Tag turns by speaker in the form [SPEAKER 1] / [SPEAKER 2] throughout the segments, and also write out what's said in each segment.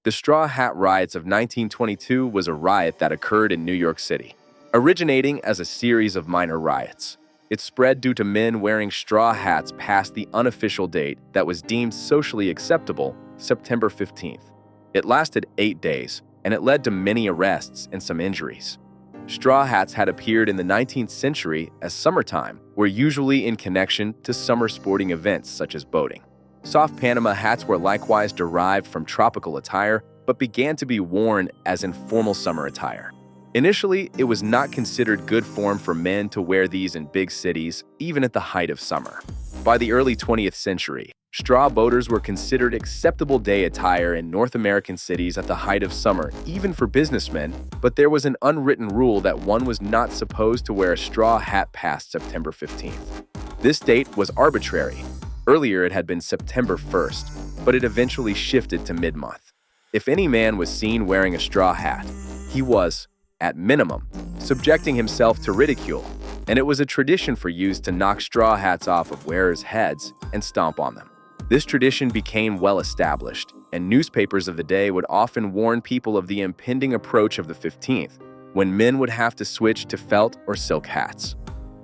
[SPEAKER 1] The Straw Hat Riots of 1922 was a riot that occurred in New York City, originating as a series of minor riots. It spread due to men wearing straw hats past the unofficial date that was deemed socially acceptable, September 15th. It lasted 8 days, and it led to many arrests and some injuries. Straw hats had appeared in the 19th century as summertime, were usually in connection to summer sporting events such as boating. Soft Panama hats were likewise derived from tropical attire, but began to be worn as informal summer attire. Initially, it was not considered good form for men to wear these in big cities, even at the height of summer. By the early 20th century, straw boaters were considered acceptable day attire in North American cities at the height of summer, even for businessmen, but there was an unwritten rule that one was not supposed to wear a straw hat past September 15th. This date was arbitrary. Earlier, it had been September 1st, but it eventually shifted to mid-month. If any man was seen wearing a straw hat, he was, at minimum, subjecting himself to ridicule, and it was a tradition for youths to knock straw hats off of wearers' heads and stomp on them. This tradition became well established, and newspapers of the day would often warn people of the impending approach of the 15th, when men would have to switch to felt or silk hats.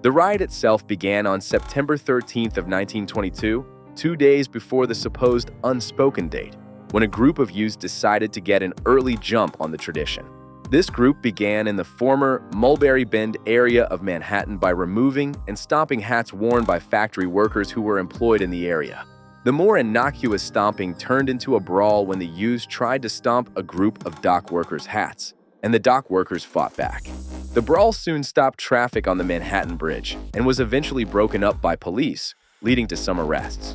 [SPEAKER 1] The riot itself began on September 13th of 1922, 2 days before the supposed unspoken date, when a group of youths decided to get an early jump on the tradition. This group began in the former Mulberry Bend area of Manhattan by removing and stomping hats worn by factory workers who were employed in the area. The more innocuous stomping turned into a brawl when the youths tried to stomp a group of dock workers' hats, and the dock workers fought back. The brawl soon stopped traffic on the Manhattan Bridge and was eventually broken up by police, leading to some arrests.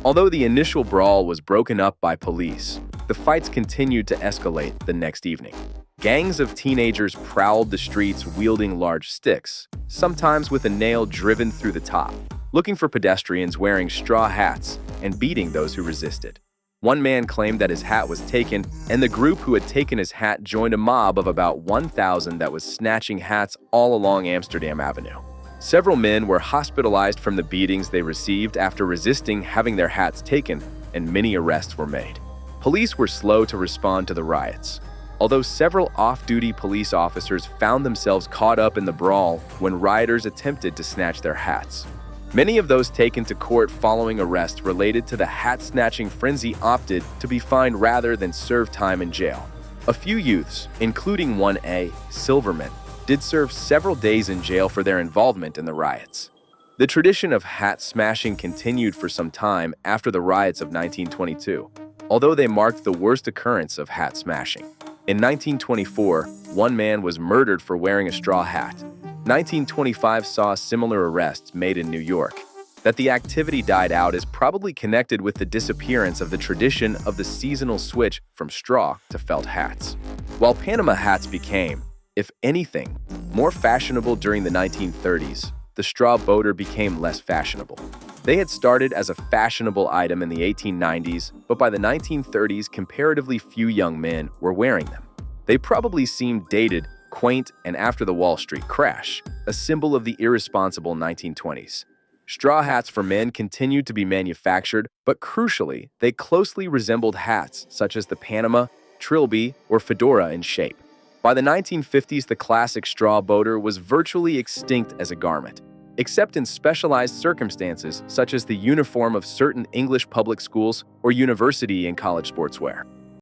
[SPEAKER 1] Although the initial brawl was broken up by police, the fights continued to escalate the next evening. Gangs of teenagers prowled the streets wielding large sticks, sometimes with a nail driven through the top, looking for pedestrians wearing straw hats and beating those who resisted. One man claimed that his hat was taken, and the group who had taken his hat joined a mob of about 1,000 that was snatching hats all along Amsterdam Avenue. Several men were hospitalized from the beatings they received after resisting having their hats taken, and many arrests were made. Police were slow to respond to the riots, although several off-duty police officers found themselves caught up in the brawl when rioters attempted to snatch their hats. Many of those taken to court following arrest related to the hat-snatching frenzy opted to be fined rather than serve time in jail. A few youths, including one A. Silverman, did serve several days in jail for their involvement in the riots. The tradition of hat smashing continued for some time after the riots of 1922, although they marked the worst occurrence of hat smashing. In 1924, one man was murdered for wearing a straw hat. 1925 saw similar arrests made in New York. That the activity died out is probably connected with the disappearance of the tradition of the seasonal switch from straw to felt hats. While Panama hats became, if anything, more fashionable during the 1930s, the straw boater became less fashionable. They had started as a fashionable item in the 1890s, but by the 1930s, comparatively few young men were wearing them. They probably seemed dated, quaint, and after the Wall Street crash, a symbol of the irresponsible 1920s. Straw hats for men continued to be manufactured, but crucially, they closely resembled hats such as the Panama, trilby, or fedora in shape. By the 1950s, the classic straw boater was virtually extinct as a garment, except in specialized circumstances such as the uniform of certain English public schools or university and college sportswear.